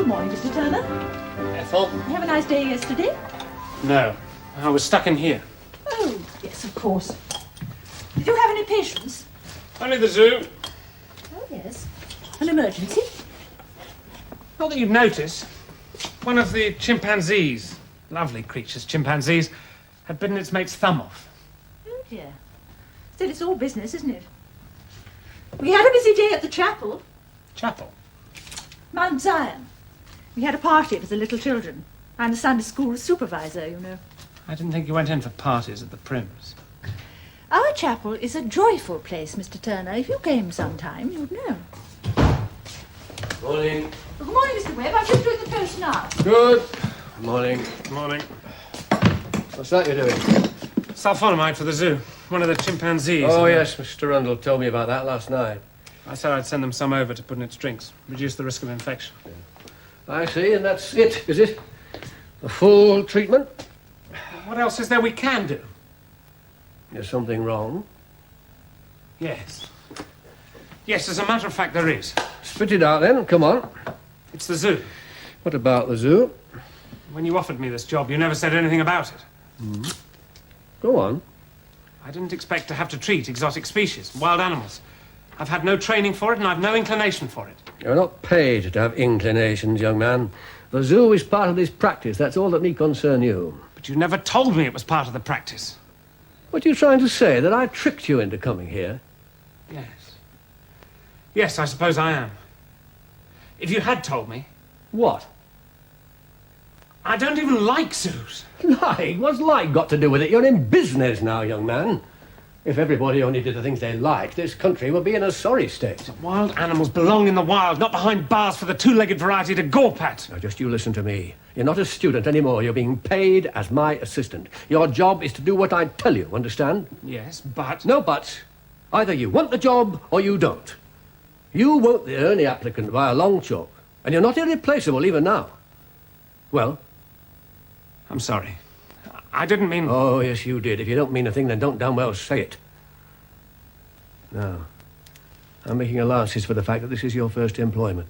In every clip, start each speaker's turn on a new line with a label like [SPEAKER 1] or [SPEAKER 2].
[SPEAKER 1] Good morning, Mr. Turner.
[SPEAKER 2] Ethel?
[SPEAKER 1] You have a nice day yesterday?
[SPEAKER 2] No. I was stuck in here.
[SPEAKER 1] Oh, yes, of course. Did you have any patients?
[SPEAKER 2] Only the zoo.
[SPEAKER 1] Oh, yes. An emergency?
[SPEAKER 2] Not that you'd notice. One of the chimpanzees, lovely creatures, chimpanzees, had bitten its mate's thumb off.
[SPEAKER 1] Oh, dear. Still, it's all business, isn't it? We had a busy day at the chapel.
[SPEAKER 2] Chapel?
[SPEAKER 1] Mount Zion. We had a party for the little children. I'm the Sunday school supervisor, you know.
[SPEAKER 2] I didn't think you went in for parties at the Prims.
[SPEAKER 1] Our chapel is a joyful place, Mr. Turner. If you came sometime, you'd know.
[SPEAKER 3] Morning.
[SPEAKER 1] Good morning, Mr. Webb. I'm just doing the post now.
[SPEAKER 3] Good. Morning.
[SPEAKER 2] Morning.
[SPEAKER 3] What's that you're doing?
[SPEAKER 2] Sulfonamide for the zoo. One of the chimpanzees.
[SPEAKER 3] Oh, yes, Mr. Rundle told me about that last night.
[SPEAKER 2] I said I'd send them some over to put in its drinks. Reduce the risk of infection.
[SPEAKER 3] I see, and that's it, is it? A full treatment?
[SPEAKER 2] What else is there we can do?
[SPEAKER 3] Is something wrong?
[SPEAKER 2] Yes. Yes, as a matter of fact, there is.
[SPEAKER 3] Spit it out then, come on.
[SPEAKER 2] It's the zoo.
[SPEAKER 3] What about the zoo?
[SPEAKER 2] When you offered me this job, you never said anything about it.
[SPEAKER 3] Go on.
[SPEAKER 2] I didn't expect to have to treat exotic species, wild animals. I've had no training for it, and I've no inclination for it.
[SPEAKER 3] You're not paid to have inclinations, young man. The zoo is part of this practice. That's all that need concern you.
[SPEAKER 2] But you never told me it was part of the practice.
[SPEAKER 3] What are you trying to say? That I tricked you into coming here?
[SPEAKER 2] Yes. Yes, I suppose I am. If you had told me...
[SPEAKER 3] What?
[SPEAKER 2] I don't even like zoos.
[SPEAKER 3] Lying? What's lying got to do with it? You're in business now, young man. If everybody only did the things they liked, this country would be in a sorry state.
[SPEAKER 2] Wild animals belong in the wild, not behind bars for the two-legged variety to gawp at.
[SPEAKER 3] Now, just you listen to me. You're not a student anymore. You're being paid as my assistant. Your job is to do what I tell you, understand?
[SPEAKER 2] Yes, but...
[SPEAKER 3] No buts. Either you want the job or you don't. You won't the only applicant by a long chalk, and you're not irreplaceable even now. Well?
[SPEAKER 2] I'm sorry. I didn't mean...
[SPEAKER 3] Oh, yes, you did. If you don't mean a thing, then don't damn well say it. Now, I'm making allowances for the fact that this is your first employment.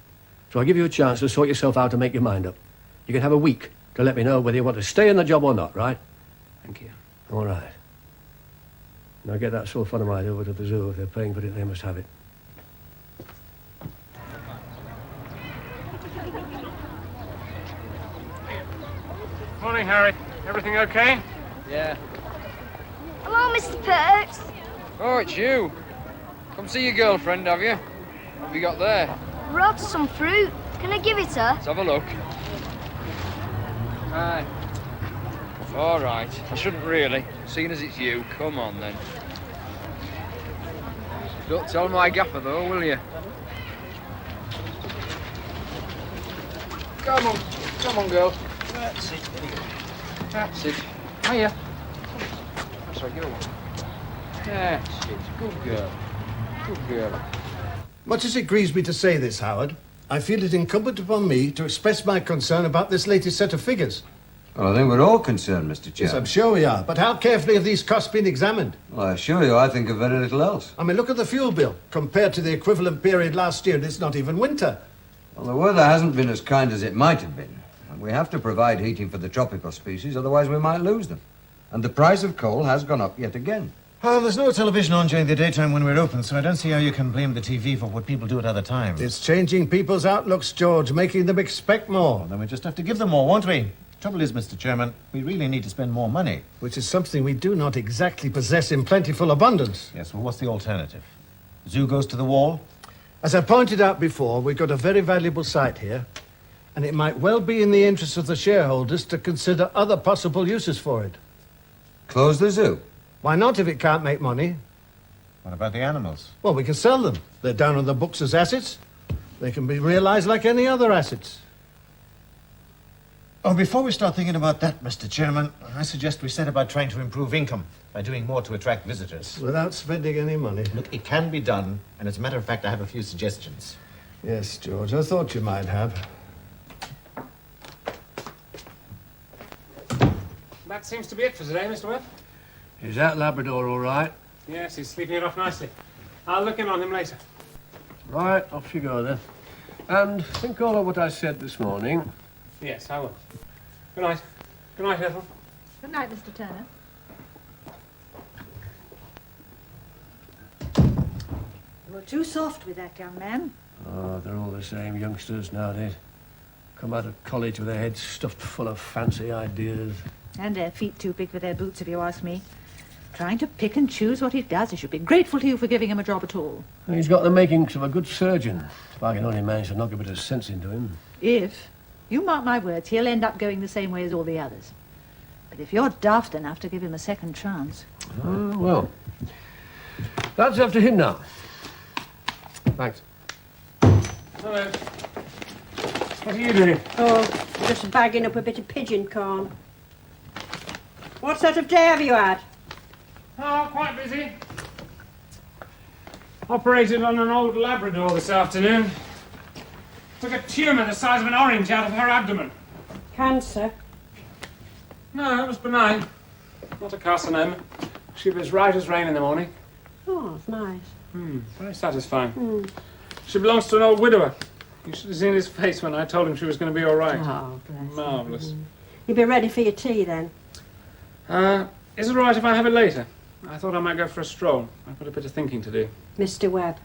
[SPEAKER 3] So I'll give you a chance to sort yourself out and make your mind up. You can have a week to let me know whether you want to stay in the job or not, right?
[SPEAKER 2] Thank you.
[SPEAKER 3] All right. Now get that sulfonamide over to the zoo. If they're paying for it, they must have it.
[SPEAKER 2] Morning, Harry. Everything okay?
[SPEAKER 4] Yeah.
[SPEAKER 5] Hello, Mr. Perks.
[SPEAKER 4] Oh, it's you. Come see your girlfriend, have you? What have you got there?
[SPEAKER 5] Brought her some fruit. Can I give it her?
[SPEAKER 4] Let's have a look. Aye. All right. I shouldn't really, seeing as it's you. Come on, then. Don't tell my gaffer, though, will you? Come on. Come on, girl. That's it. That's it. Hiya. That's right, you're one. That's it. Good girl. Good girl.
[SPEAKER 6] Much as it grieves me to say this, Howard, I feel it incumbent upon me to express my concern about this latest set of figures.
[SPEAKER 7] Well, I think we're all concerned, Mr. Chairman.
[SPEAKER 6] Yes, I'm sure we are. But how carefully have these costs been examined?
[SPEAKER 7] Well, I assure you, I think of very little else.
[SPEAKER 6] I mean, look at the fuel bill. Compared to the equivalent period last year, it's not even winter.
[SPEAKER 7] Well, the weather hasn't been as kind as it might have been. And we have to provide heating for the tropical species, otherwise we might lose them. And the price of coal has gone up yet again.
[SPEAKER 8] Well, there's no television on during the daytime when we're open, so I don't see how you can blame the TV for what people do at other times.
[SPEAKER 6] It's changing people's outlooks, George, making them expect more.
[SPEAKER 8] Well, then we just have to give them more, won't we? Trouble is, Mr. Chairman, we really need to spend more money.
[SPEAKER 6] Which is something we do not exactly possess in plentiful abundance.
[SPEAKER 8] Yes, well, what's the alternative? Zoo goes to the wall?
[SPEAKER 6] As I pointed out before, we've got a very valuable site here, and it might well be in the interest of the shareholders to consider other possible uses for it.
[SPEAKER 7] Close the zoo?
[SPEAKER 6] Why not if it can't make money?
[SPEAKER 8] What about the animals?
[SPEAKER 6] Well, we can sell them. They're down on the books as assets. They can be realized like any other assets.
[SPEAKER 8] Oh, before we start thinking about that, Mr. Chairman, I suggest we set about trying to improve income by doing more to attract visitors.
[SPEAKER 6] Without spending any money.
[SPEAKER 8] Look, it can be done, and as a matter of fact, I have a few suggestions.
[SPEAKER 6] Yes, George, I thought you might have.
[SPEAKER 2] That seems to be it for today, Mr. Webb.
[SPEAKER 3] Is that Labrador all right?
[SPEAKER 2] Yes, he's sleeping it off nicely. I'll look in on him later.
[SPEAKER 3] Right, off you go then. And think all of what I said this morning.
[SPEAKER 2] Yes, I will. Good night. Good night, Ethel.
[SPEAKER 1] Good night, Mr. Turner. You were too soft with that young man.
[SPEAKER 3] Oh, they're all the same youngsters nowadays. Come out of college with their heads stuffed full of fancy ideas.
[SPEAKER 1] And their feet too big for their boots, if you ask me. Trying to pick and choose what he does. He should be grateful to you for giving him a job at all.
[SPEAKER 3] He's got the makings of a good surgeon. If I can only manage to knock a bit of sense into him.
[SPEAKER 1] If, you mark my words, he'll end up going the same way as all the others. But if you're daft enough to give him a second chance...
[SPEAKER 3] Oh, well. That's up to him now. Thanks.
[SPEAKER 2] Hello. What are you doing?
[SPEAKER 9] Oh, just bagging up a bit of pigeon corn. What sort of day have you had?
[SPEAKER 2] Oh, quite busy. Operated on an old Labrador this afternoon. Took a tumour the size of an orange out of her abdomen.
[SPEAKER 9] Cancer.
[SPEAKER 2] No, it was benign. Not a carcinoma. She was right as rain in the morning.
[SPEAKER 9] Oh, it's nice.
[SPEAKER 2] Very satisfying. She belongs to an old widower. You should have seen his face when I told him she was going to be all right.
[SPEAKER 9] Oh, bless.
[SPEAKER 2] Marvellous.
[SPEAKER 9] You'll be ready for your tea then?
[SPEAKER 2] Is it all right if I have it later? I thought I might go for a stroll. I've got a bit of thinking to do.
[SPEAKER 9] Mr. Webb.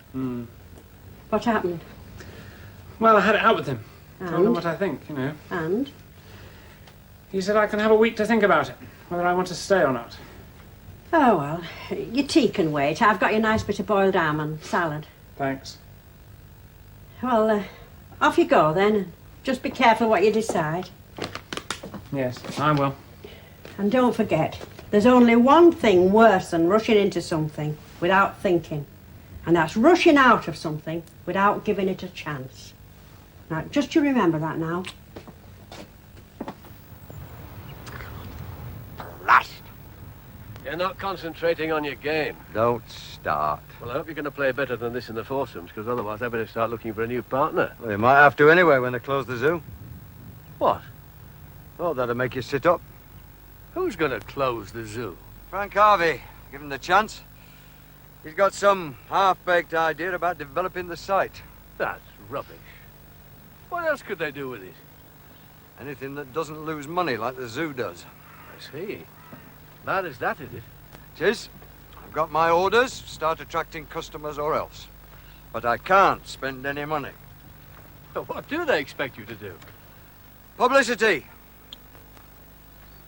[SPEAKER 9] What happened?
[SPEAKER 2] Well, I had it out with him. Told him
[SPEAKER 9] And?
[SPEAKER 2] what I think, you know.
[SPEAKER 9] And?
[SPEAKER 2] He said I can have a week to think about it, whether I want to stay or not.
[SPEAKER 9] Oh, well, your tea can wait. I've got you a nice bit of boiled ham and salad.
[SPEAKER 2] Thanks.
[SPEAKER 9] Well, off you go then. And just be careful what you decide.
[SPEAKER 2] Yes, I will.
[SPEAKER 9] And don't forget, there's only one thing worse than rushing into something without thinking. And that's rushing out of something without giving it a chance. Now, just you remember that now.
[SPEAKER 3] You're not concentrating on your game.
[SPEAKER 7] Don't start.
[SPEAKER 3] Well, I hope you're going to play better than this in the foursomes, because otherwise I better start looking for a new partner.
[SPEAKER 7] Well, you might have to anyway when they close the zoo.
[SPEAKER 3] What?
[SPEAKER 7] Oh, that'll make you sit up.
[SPEAKER 3] Who's going to close the zoo?
[SPEAKER 7] Frank Harvey, give him the chance. He's got some half-baked idea about developing the site.
[SPEAKER 3] That's rubbish. What else could they do with it?
[SPEAKER 7] Anything that doesn't lose money like the zoo does.
[SPEAKER 3] I see. Bad as that, is it?
[SPEAKER 7] It is. I've got my orders. Start attracting customers or else. But I can't spend any money.
[SPEAKER 3] What do they expect you to do?
[SPEAKER 7] Publicity.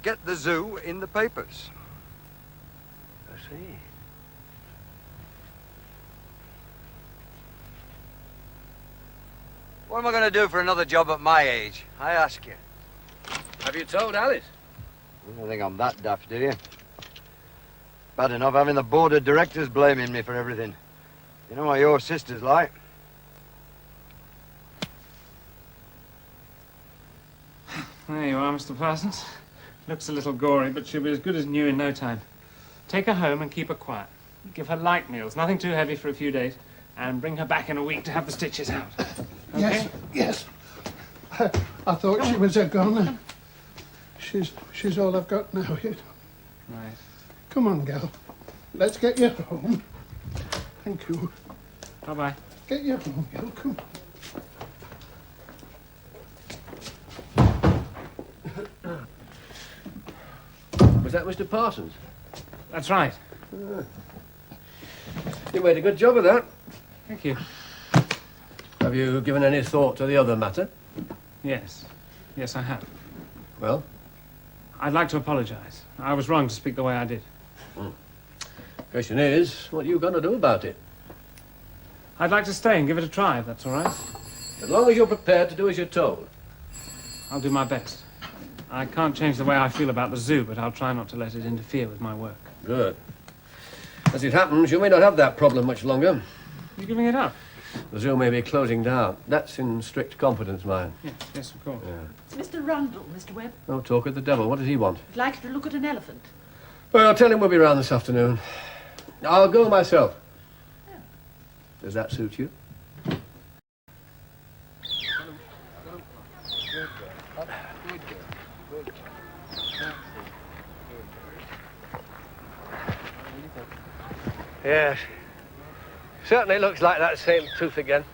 [SPEAKER 7] Get the zoo in the papers.
[SPEAKER 3] I see.
[SPEAKER 7] What am I going to do for another job at my age? I ask you.
[SPEAKER 3] Have you told Alice?
[SPEAKER 7] You don't think I'm that daft, do you? Bad enough having the board of directors blaming me for everything. You know what your sister's like.
[SPEAKER 2] There you are, Mr. Parsons. Looks a little gory, but she'll be as good as new in no time. Take her home and keep her quiet. Give her light meals, nothing too heavy for a few days, and bring her back in a week to have the stitches out. Okay?
[SPEAKER 6] Yes. I thought she was a goner. She's all I've got now.
[SPEAKER 2] Right.
[SPEAKER 6] Come on, gal. Let's get you home. Thank you.
[SPEAKER 2] Bye-bye.
[SPEAKER 6] Get you home, gal. Come on.
[SPEAKER 3] Was that Mr. Parsons?
[SPEAKER 2] That's right.
[SPEAKER 3] You made a good job of that.
[SPEAKER 2] Thank you.
[SPEAKER 3] Have you given any thought to the other matter?
[SPEAKER 2] Yes. Yes, I have.
[SPEAKER 3] Well?
[SPEAKER 2] I'd like to apologize. I was wrong to speak the way I did.
[SPEAKER 3] Question is, what are you going to do about it?
[SPEAKER 2] I'd like to stay and give it a try, if that's all right.
[SPEAKER 3] As long as you're prepared to do as you're told.
[SPEAKER 2] I'll do my best. I can't change the way I feel about the zoo, but I'll try not to let it interfere with my work.
[SPEAKER 3] Good. As it happens, you may not have that problem much longer.
[SPEAKER 2] You giving it up?
[SPEAKER 3] The zoo may be closing down. That's in strict confidence, mine.
[SPEAKER 2] Yes, of course.
[SPEAKER 1] It's Mr. Rundle, Mr. Webb.
[SPEAKER 3] No talk of the devil. What does he want?
[SPEAKER 1] I'd like to look at an elephant.
[SPEAKER 3] Well, I'll tell him we'll be round this afternoon. I'll go myself. Does that suit you? Yes. Certainly looks like that same tooth again.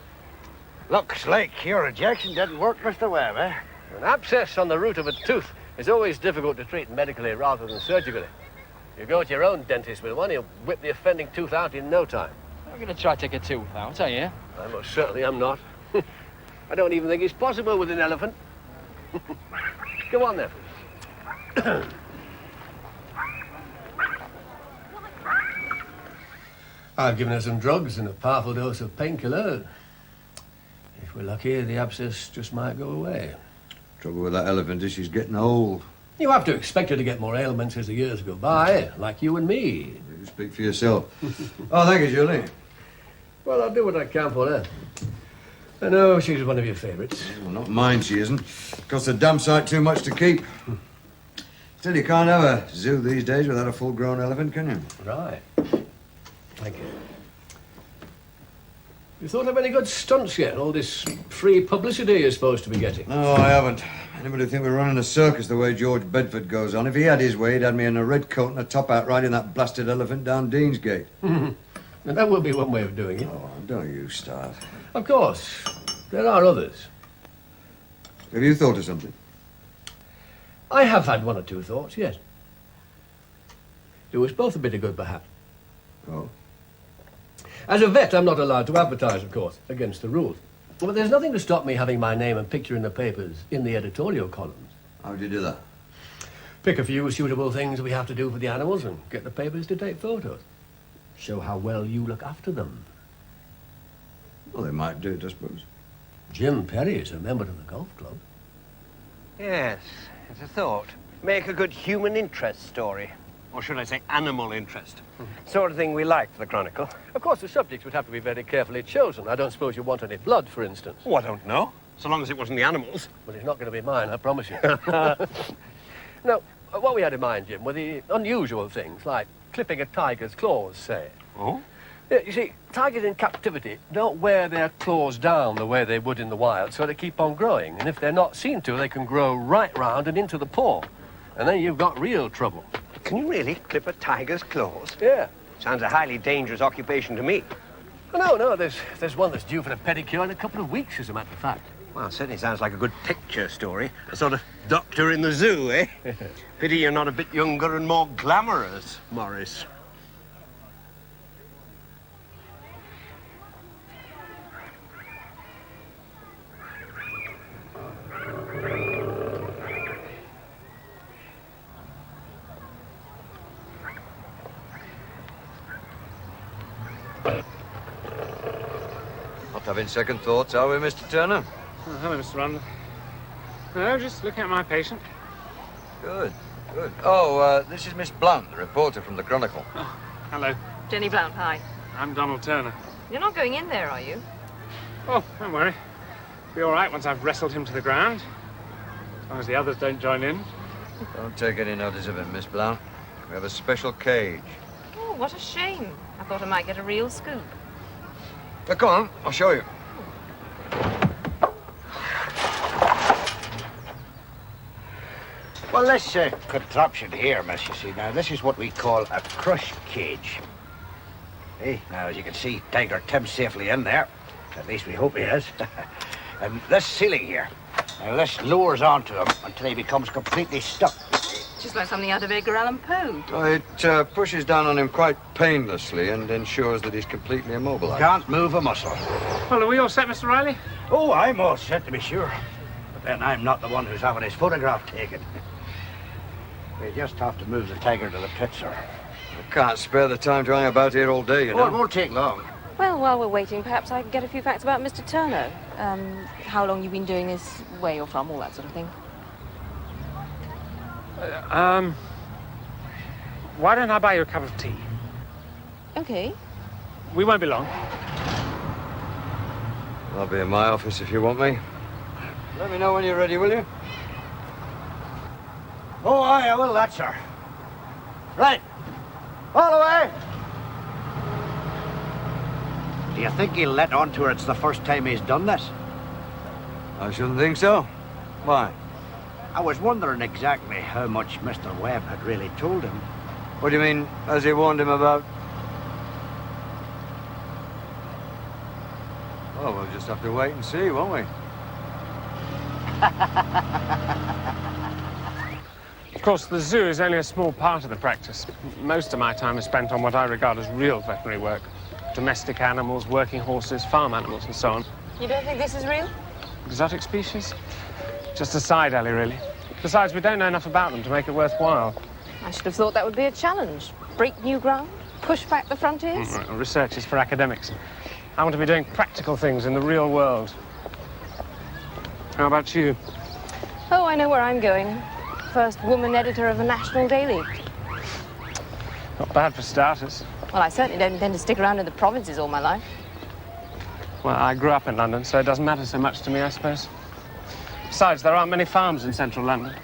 [SPEAKER 8] Looks like your injection didn't work, Mr. Webb, eh?
[SPEAKER 3] An abscess on the root of a tooth is always difficult to treat medically rather than surgically. You go to your own dentist with one, he'll whip the offending tooth out in no time.
[SPEAKER 4] I'm going to try to take a tooth out, are you?
[SPEAKER 3] I most certainly am not. I don't even think it's possible with an elephant. Go on then. I've given her some drugs and a powerful dose of painkiller. If we're lucky, the abscess just might go away.
[SPEAKER 7] Trouble with that elephant is she's getting old.
[SPEAKER 3] You have to expect her to get more ailments as the years go by, like you and me.
[SPEAKER 7] You speak for yourself. Oh, thank you, Julie.
[SPEAKER 3] Well, I'll do what I can for her. I know she's one of your favourites.
[SPEAKER 7] Well, not mine, she isn't. Costs a damn sight too much to keep. Still, you can't have a zoo these days without a full-grown elephant, can you?
[SPEAKER 3] Right. Thank you. You thought of any good stunts yet? All this free publicity you're supposed to be getting?
[SPEAKER 7] No, I haven't. Anybody think we're running a circus the way George Bedford goes on? If he had his way, he'd had me in a red coat and a top hat riding that blasted elephant down Deansgate.
[SPEAKER 3] And that will be one way of doing it.
[SPEAKER 7] Oh, don't you start.
[SPEAKER 3] Of course. There are others.
[SPEAKER 7] Have you thought of something?
[SPEAKER 3] I have had one or two thoughts, yes. Do us both a bit of good, perhaps.
[SPEAKER 7] Oh.
[SPEAKER 3] As a vet, I'm not allowed to advertise, of course, against the rules. But there's nothing to stop me having my name and picture in the papers, in the editorial columns.
[SPEAKER 7] How do you do that?
[SPEAKER 3] Pick a few suitable things we have to do for the animals and get the papers to take photos. Show how well you look after them.
[SPEAKER 7] Well, they might do it, I suppose.
[SPEAKER 3] Jim Perry is a member of the golf club.
[SPEAKER 10] Yes, it's a thought. Make a good human interest story. Or should I say animal interest? Sort of thing we like for the Chronicle.
[SPEAKER 3] Of course, the subjects would have to be very carefully chosen. I don't suppose you want any blood, for instance.
[SPEAKER 10] Oh, I don't know. So long as it wasn't the animals.
[SPEAKER 3] Well, it's not going to be mine, I promise you. No, what we had in mind, Jim, were the unusual things, like clipping a tiger's claws, say.
[SPEAKER 10] Oh?
[SPEAKER 3] Yeah, you see, tigers in captivity don't wear their claws down the way they would in the wild, so they keep on growing. And if they're not seen to, they can grow right round and into the paw. And then you've got real trouble.
[SPEAKER 10] Can you really clip a tiger's claws?
[SPEAKER 3] Yeah.
[SPEAKER 10] Sounds a highly dangerous occupation to me.
[SPEAKER 3] Oh, no, there's one that's due for a pedicure in a couple of weeks, as a matter of fact.
[SPEAKER 10] Well, it certainly sounds like a good picture story. A sort of doctor in the zoo, eh? Pity you're not a bit younger and more glamorous, Morris.
[SPEAKER 7] Not having second thoughts, are we, Mr. Turner?
[SPEAKER 2] Oh, hello, Mr. Rundle. No, just looking at my patient.
[SPEAKER 7] Good, good. Oh, this is Miss Blunt, the reporter from the Chronicle.
[SPEAKER 2] Oh, hello.
[SPEAKER 11] Jenny Blount, hi.
[SPEAKER 2] I'm Donald Turner.
[SPEAKER 11] You're not going in there, are you?
[SPEAKER 2] Oh, don't worry. Be all right once I've wrestled him to the ground. As long as the others don't join in.
[SPEAKER 7] Don't take any notice of him, Miss Blount. We have a special cage.
[SPEAKER 11] Oh, what a shame. I thought I might get a real scoop.
[SPEAKER 7] Now, come on, I'll show you.
[SPEAKER 8] Well, this contraption here, miss, you see, now, this is what we call a crush cage. Hey, now, as you can see, Tiger Tim's safely in there. At least we hope he is. And this ceiling here, now, this lowers onto him until he becomes completely stuck.
[SPEAKER 11] Just like something out of Edgar Allan Poe.
[SPEAKER 7] Oh, it pushes down on him quite painlessly and ensures that he's completely immobilized.
[SPEAKER 8] Can't move a muscle.
[SPEAKER 2] Well, are we all set, Mr. Riley?
[SPEAKER 8] Oh, I'm all set, to be sure. But then I'm not the one who's having his photograph taken. We just have to move the tiger to the pit, sir.
[SPEAKER 7] I can't spare the time to hang about here all day, you know.
[SPEAKER 8] Oh, it won't take long.
[SPEAKER 11] Well, while we're waiting, perhaps I can get a few facts about Mr. Turner. How long you've been doing this, where you're from, all that sort of thing.
[SPEAKER 2] Why don't I buy you a cup of tea?
[SPEAKER 11] Okay.
[SPEAKER 2] We won't be long.
[SPEAKER 7] I'll be in my office if you want me. Let me know when you're ready, will you?
[SPEAKER 8] Oh, I will, that, sir. Right. All the way. Do you think he'll let on to her it's the first time he's done this?
[SPEAKER 7] I shouldn't think so. Why?
[SPEAKER 8] I was wondering exactly how much Mr. Webb had really told him.
[SPEAKER 7] What do you mean, has he warned him about? Oh, we'll just have to wait and see, won't we?
[SPEAKER 2] Of course, the zoo is only a small part of the practice. Most of my time is spent on what I regard as real veterinary work. Domestic animals, working horses, farm animals, and so on.
[SPEAKER 11] You don't think this is real?
[SPEAKER 2] Exotic species? Just a side alley, really. Besides, we don't know enough about them to make it worthwhile.
[SPEAKER 11] I should have thought that would be a challenge. Break new ground? Push back the frontiers?
[SPEAKER 2] Research is for academics. I want to be doing practical things in the real world. How about you?
[SPEAKER 11] Oh, I know where I'm going. First woman editor of a national daily.
[SPEAKER 2] Not bad for starters.
[SPEAKER 11] Well, I certainly don't intend to stick around in the provinces all my life.
[SPEAKER 2] Well, I grew up in London, so it doesn't matter so much to me, I suppose. Besides, there aren't many farms in central London.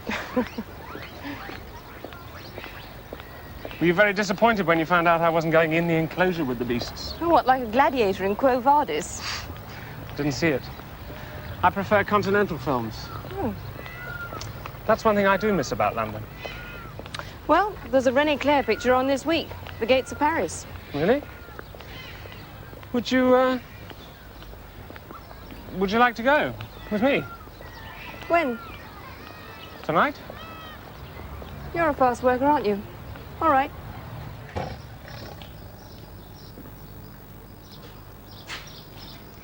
[SPEAKER 2] Were you very disappointed when you found out I wasn't going in the enclosure with the beasts?
[SPEAKER 11] Oh, what, like a gladiator in Quo Vadis?
[SPEAKER 2] Didn't see it. I prefer continental films. That's one thing I do miss about London.
[SPEAKER 11] Well, there's a René Clair picture on this week, The Gates of Paris.
[SPEAKER 2] Really? Would you like to go with me?
[SPEAKER 11] When?
[SPEAKER 2] Tonight?
[SPEAKER 11] You're a fast worker, aren't you? All right.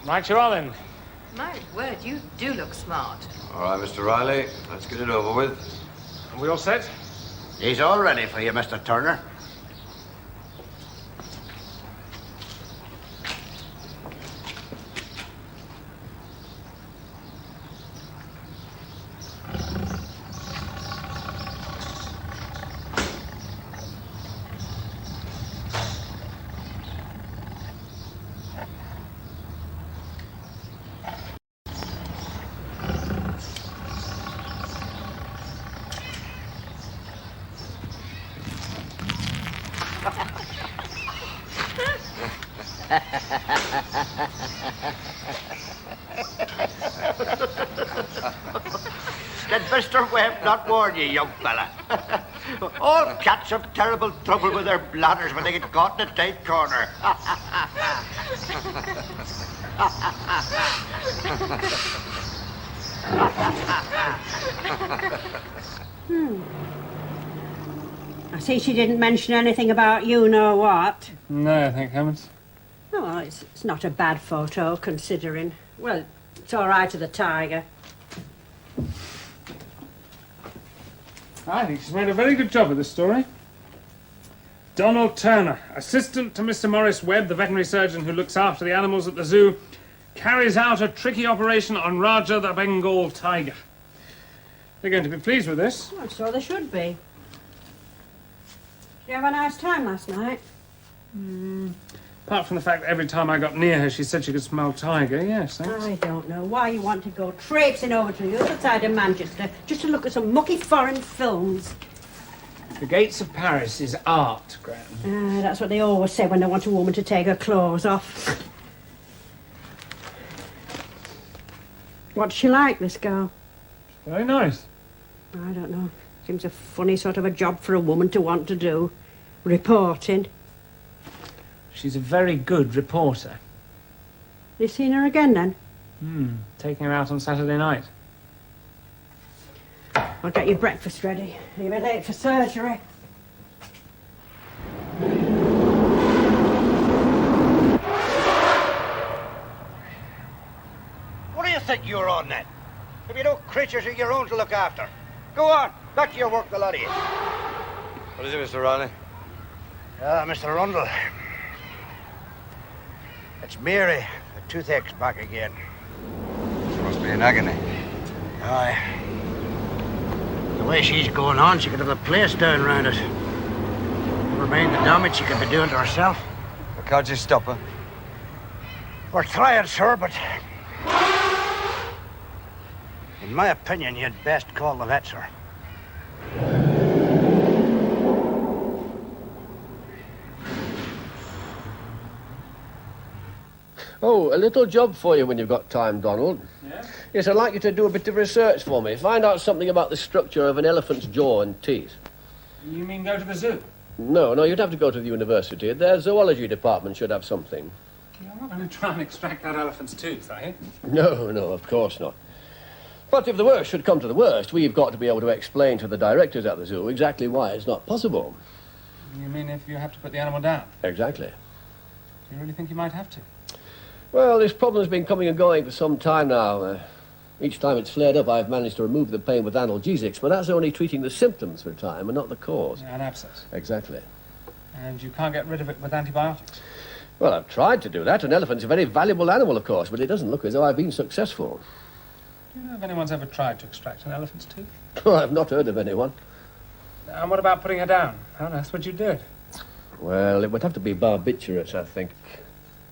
[SPEAKER 2] Right you are then.
[SPEAKER 12] My word, you do look smart.
[SPEAKER 7] All right, Mr. Riley, let's get it over with.
[SPEAKER 2] Are we all set?
[SPEAKER 8] He's all ready for you, Mr. Turner. Did Mr. Webb not warn you, young fella? All cats have terrible trouble with their bladders when they get caught in a tight corner.
[SPEAKER 9] I see she didn't mention anything about you know what.
[SPEAKER 2] No, thank heavens.
[SPEAKER 9] Oh, well, it's not a bad photo, considering. Well, it's all right to the tiger.
[SPEAKER 2] I think she's made a very good job of this story. Donald Turner, assistant to Mr. Morris Webb, the veterinary surgeon who looks after the animals at the zoo, carries out a tricky operation on Raja the Bengal tiger. They're going to be pleased with this.
[SPEAKER 9] Well, so they should be. Did you have a nice time last night?
[SPEAKER 2] Apart from the fact that every time I got near her, she said she could smell tiger. Yes, thanks.
[SPEAKER 9] I don't know why you want to go traipsing over to the other side of Manchester just to look at some mucky foreign films.
[SPEAKER 2] The Gates of Paris is art, Gran.
[SPEAKER 9] That's what they always say when they want a woman to take her clothes off. What's she like, this girl?
[SPEAKER 2] Very nice.
[SPEAKER 9] I don't know. Seems a funny sort of a job for a woman to want to do. Reporting.
[SPEAKER 2] She's a very good reporter.
[SPEAKER 9] You seen her again, then?
[SPEAKER 2] Taking her out on Saturday night.
[SPEAKER 9] I'll get your breakfast ready. You'll be late for surgery.
[SPEAKER 8] What do you think you're on, then? Have you no creatures of your own to look after? Go on, back to your work, the lot of you.
[SPEAKER 7] What is it, Mr. Riley?
[SPEAKER 8] Mr. Rundle. It's Mary. The toothache's back again.
[SPEAKER 7] She must be in agony.
[SPEAKER 8] Aye. The way she's going on, she could have the place down round it. Never mind the damage she could be doing to herself.
[SPEAKER 7] Well, can't you stop her?
[SPEAKER 8] We're trying, sir, but... in my opinion, you'd best call the vet, sir.
[SPEAKER 3] Oh, a little job for you when you've got time, Donald.
[SPEAKER 2] Yeah?
[SPEAKER 3] Yes, I'd like you to do a bit of research for me. Find out something about the structure of an elephant's jaw and teeth.
[SPEAKER 2] You mean go to the zoo?
[SPEAKER 3] No, you'd have to go to the university. Their zoology department should have something.
[SPEAKER 2] You're not going to try and extract that elephant's tooth, are you?
[SPEAKER 3] No, no, of course not. But if the worst should come to the worst, we've got to be able to explain to the directors at the zoo exactly why it's not possible.
[SPEAKER 2] You mean if you have to put the animal down?
[SPEAKER 3] Exactly.
[SPEAKER 2] Do you really think you might have to?
[SPEAKER 3] Well, this problem's been coming and going for some time now. Each time it's flared up, I've managed to remove the pain with analgesics, but that's only treating the symptoms for a time and not the cause.
[SPEAKER 2] An abscess.
[SPEAKER 3] Exactly.
[SPEAKER 2] And you can't get rid of it with antibiotics?
[SPEAKER 3] Well, I've tried to do that. An elephant's a very valuable animal, of course, but it doesn't look as though I've been successful.
[SPEAKER 2] Do you know if anyone's ever tried to extract an elephant's tooth?
[SPEAKER 3] Oh, I've not heard of anyone.
[SPEAKER 2] And what about putting her down? How on earth would you do it?
[SPEAKER 3] Well, it would have to be barbiturates, I think.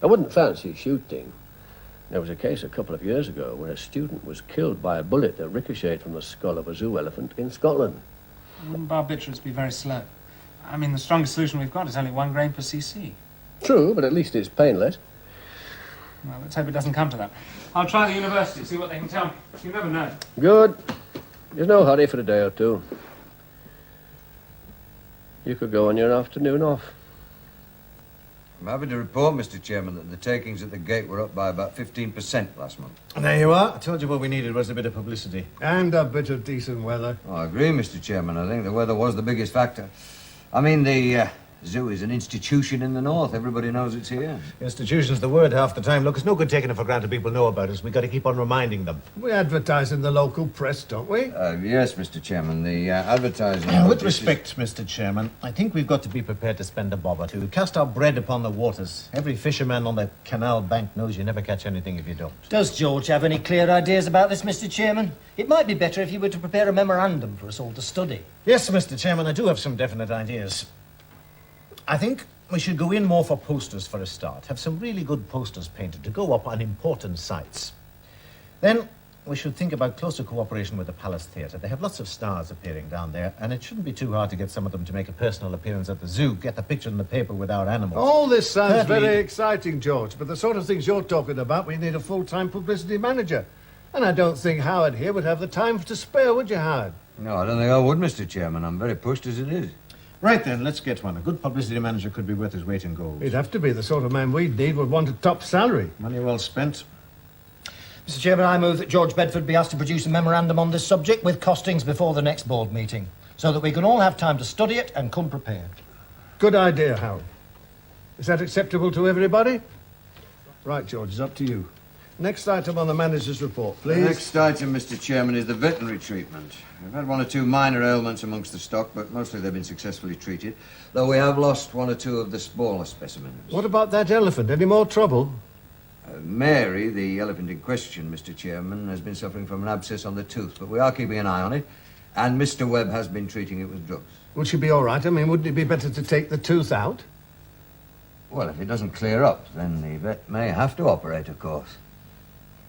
[SPEAKER 3] I wouldn't fancy shooting. There was a case a couple of years ago where a student was killed by a bullet that ricocheted from the skull of a zoo elephant in Scotland.
[SPEAKER 2] Wouldn't barbiturates be very slow? I mean, the strongest solution we've got is only 1 grain per cc.
[SPEAKER 3] True, but at least it's painless.
[SPEAKER 2] Well, let's hope it doesn't come to that. I'll try the university, see what they can tell me. You never know.
[SPEAKER 3] Good. There's no hurry for a day or two. You could go on your afternoon off.
[SPEAKER 7] I'm happy to report, Mr. Chairman, that the takings at the gate were up by about 15% last month.
[SPEAKER 6] And there you are. I told you what we needed was a bit of publicity. And a bit of decent weather.
[SPEAKER 7] Oh, I agree, Mr. Chairman. I think the weather was the biggest factor. I mean, the zoo is an institution in the north. Everybody knows it's here.
[SPEAKER 6] Institution's the word half the time. Look, it's no good taking it for granted people know about us. We've got to keep on reminding them. We advertise in the local press, don't we?
[SPEAKER 7] Yes, Mr. Chairman. The advertising...
[SPEAKER 6] With respect, Mr. Chairman, I think we've got to be prepared to spend a bob or two. Cast our bread upon the waters. Every fisherman on the canal bank knows you never catch anything if you don't.
[SPEAKER 13] Does George have any clear ideas about this, Mr. Chairman? It might be better if you were to prepare a memorandum for us all to study.
[SPEAKER 6] Yes, Mr. Chairman, I do have some definite ideas. I think we should go in more for posters for a start. Have some really good posters painted to go up on important sites. Then we should think about closer cooperation with the Palace Theatre. They have lots of stars appearing down there, and it shouldn't be too hard to get some of them to make a personal appearance at the zoo, get the picture in the paper with our animals.
[SPEAKER 14] All this sounds
[SPEAKER 6] Thirdly,
[SPEAKER 14] very exciting, George, but the sort of things you're talking about, we need a full-time publicity manager. And I don't think Howard here would have the time to spare, would you, Howard?
[SPEAKER 7] No, I don't think I would, Mr. Chairman. I'm very pushed as it is.
[SPEAKER 6] Right then, let's get one. A good publicity manager could be worth his weight in gold.
[SPEAKER 14] He'd have to be the sort of man we'd need, would want a top salary.
[SPEAKER 6] Money well spent.
[SPEAKER 13] Mr. Chairman, I move that George Bedford be asked to produce a memorandum on this subject with costings before the next board meeting, so that we can all have time to study it and come prepared.
[SPEAKER 14] Good idea, Howard. Is that acceptable to everybody? Right, George, it's up to you. Next item on the manager's report, please.
[SPEAKER 7] The next item, Mr. Chairman, is the veterinary treatment. We've had 1 or 2 minor ailments amongst the stock, but mostly they've been successfully treated, though we have lost 1 or 2 of the smaller specimens.
[SPEAKER 14] What about that elephant? Any more trouble?
[SPEAKER 7] Mary, the elephant in question, Mr. Chairman, has been suffering from an abscess on the tooth, but we are keeping an eye on it, and Mr. Webb has been treating it with drugs.
[SPEAKER 14] Will she be all right? I mean, wouldn't it be better to take the tooth out?
[SPEAKER 7] Well, if it doesn't clear up, then the vet may have to operate, of course.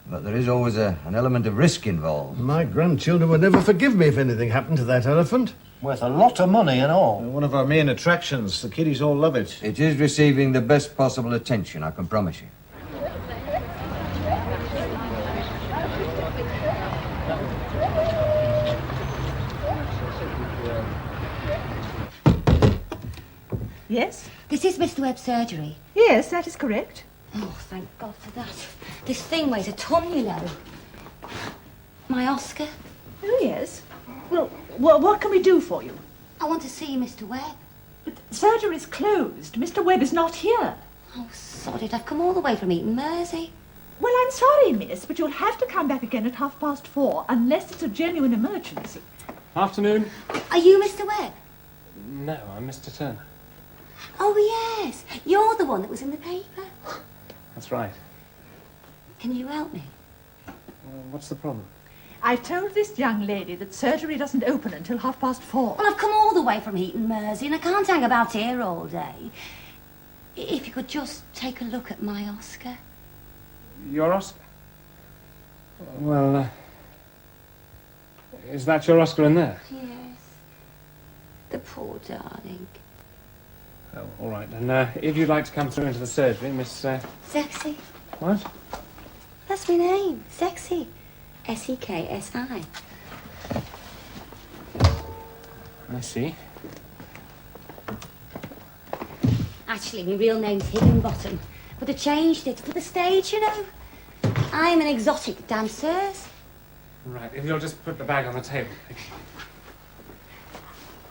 [SPEAKER 7] But there is always an element of risk involved.
[SPEAKER 14] My grandchildren would never forgive me if anything happened to that elephant.
[SPEAKER 13] Worth a lot of money and all.
[SPEAKER 6] One of our main attractions. The kiddies all love it.
[SPEAKER 7] It is receiving the best possible attention, I can promise you.
[SPEAKER 1] Yes?
[SPEAKER 15] This is Mr. Webb's surgery.
[SPEAKER 1] Yes, that is correct.
[SPEAKER 15] Oh, thank God for that. This thing weighs a ton, you know. My Oscar.
[SPEAKER 1] Oh, yes. Well, what can we do for you?
[SPEAKER 15] I want to see Mr. Webb.
[SPEAKER 1] But surgery's closed. Mr. Webb is not here.
[SPEAKER 15] Oh, sod it. I've come all the way from Eton Mersey.
[SPEAKER 1] Well, I'm sorry, miss, but you'll have to come back again at 4:30, unless it's a genuine emergency.
[SPEAKER 2] Afternoon.
[SPEAKER 15] Are you Mr. Webb?
[SPEAKER 2] No, I'm Mr. Turner.
[SPEAKER 15] Oh, yes. You're the one that was in the paper.
[SPEAKER 2] That's right.
[SPEAKER 15] Can you help me?
[SPEAKER 2] What's the problem?
[SPEAKER 1] I told this young lady that surgery doesn't open until 4:30.
[SPEAKER 15] Well, I've come all the way from Eton Mersey and I can't hang about here all day. If you could just take a look at my Oscar.
[SPEAKER 2] Your Oscar? Well, is that your Oscar in there?
[SPEAKER 15] Yes. The poor darling.
[SPEAKER 2] Oh, all right. And if you'd like to come through into the surgery, Miss...
[SPEAKER 15] Sexy.
[SPEAKER 2] What?
[SPEAKER 15] That's my name. Sexy. S-E-K-S-I.
[SPEAKER 2] I see.
[SPEAKER 15] Actually, my real name's Higginbottom. But I changed it for the stage, you know. I am an exotic dancer.
[SPEAKER 2] Right, if you'll just put the bag on the table.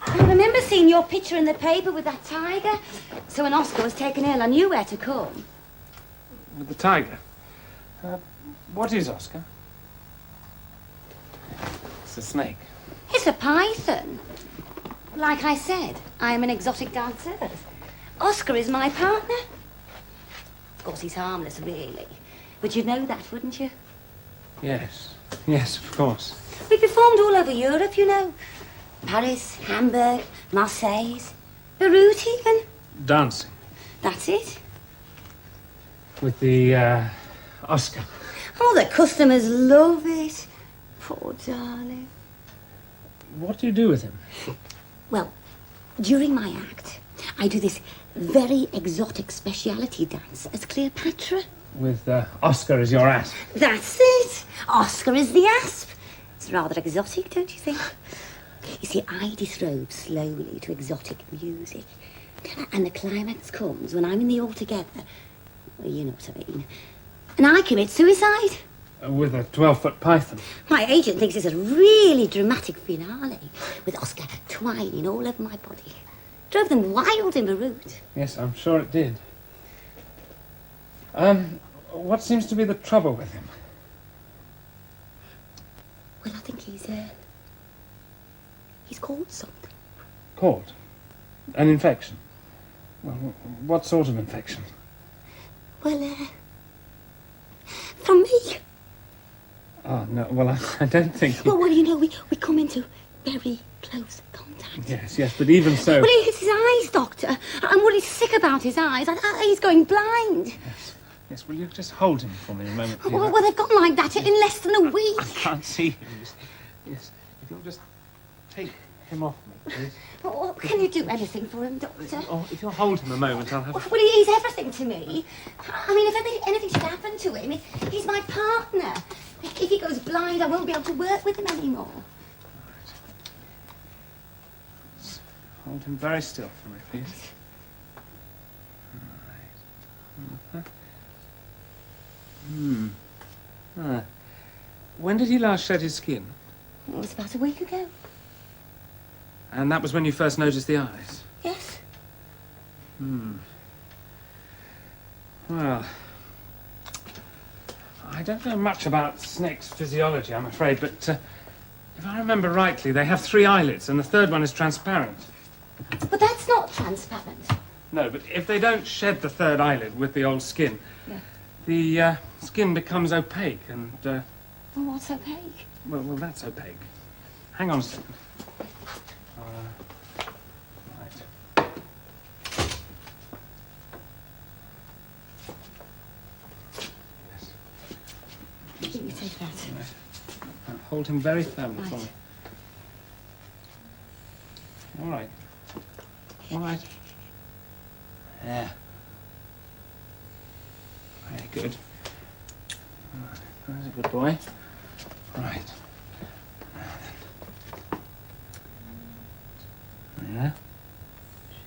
[SPEAKER 15] I remember seeing your picture in the paper with that tiger. So when Oscar was taken ill, I knew where to come.
[SPEAKER 2] With the tiger? What is Oscar? It's a snake.
[SPEAKER 15] It's a python. Like I said, I am an exotic dancer. Oscar is my partner. Of course, he's harmless, really. But you'd know that, wouldn't you?
[SPEAKER 2] Yes. Yes, of course.
[SPEAKER 15] We performed all over Europe, you know. Paris, Hamburg, Marseille, Beirut even.
[SPEAKER 2] Dancing.
[SPEAKER 15] That's it.
[SPEAKER 2] With the, Oscar.
[SPEAKER 15] Oh, the customers love it. Poor darling.
[SPEAKER 2] What do you do with him?
[SPEAKER 15] Well, during my act, I do this very exotic speciality dance as Cleopatra.
[SPEAKER 2] With, Oscar as your ass.
[SPEAKER 15] That's it. Oscar is the asp. It's rather exotic, don't you think? You see, I disrobe slowly to exotic music. And the climax comes when I'm in the altogether. Well, you know what I mean. And I commit suicide.
[SPEAKER 2] With a 12-foot python.
[SPEAKER 15] My agent thinks it's a really dramatic finale, with Oscar twining all over my body. Drove them wild in Beirut.
[SPEAKER 2] Yes, I'm sure it did. What seems to be the trouble with him?
[SPEAKER 15] Well, I think he's caught something.
[SPEAKER 2] Caught? An infection? Well, what sort of infection?
[SPEAKER 15] Well, from me.
[SPEAKER 2] Oh, no, well, I don't think...
[SPEAKER 15] Well, you know, we come into very close contact.
[SPEAKER 2] Yes, but even so...
[SPEAKER 15] Well, it's his eyes, Doctor. I'm worried sick about his eyes. He's going blind.
[SPEAKER 2] Yes, will you just hold him for me a moment, please?
[SPEAKER 15] Well, they've gone like that in less than a week.
[SPEAKER 2] I can't see him. Yes, if you'll just take him off me, please.
[SPEAKER 15] Well, can you do anything for him, Doctor?
[SPEAKER 2] Oh, if you'll hold him a moment, I'll have...
[SPEAKER 15] Well, he's everything to me. I mean, if anything should happen to him, he's my partner. If he goes blind, I won't be able to work with him anymore.
[SPEAKER 2] Right. Hold him very still for me, please. Right. When did he last shed his skin?
[SPEAKER 15] It was about a week ago.
[SPEAKER 2] And that was when you first noticed the eyes?
[SPEAKER 15] Yes.
[SPEAKER 2] Well, I don't know much about snakes' physiology, I'm afraid, but if I remember rightly, they have 3 eyelids, and the third one is transparent.
[SPEAKER 15] But that's not transparent.
[SPEAKER 2] No, but if they don't shed the third eyelid with the old skin,
[SPEAKER 15] Yeah.
[SPEAKER 2] the skin becomes opaque, and...
[SPEAKER 15] Well, what's opaque?
[SPEAKER 2] Well, that's opaque. Hang on a second. Right. Yes.
[SPEAKER 15] You take that.
[SPEAKER 2] Now, hold him very firmly for
[SPEAKER 15] Right.
[SPEAKER 2] me. All right. All right. There. Very good. All right. That's a good boy. Right. Now then. Yeah.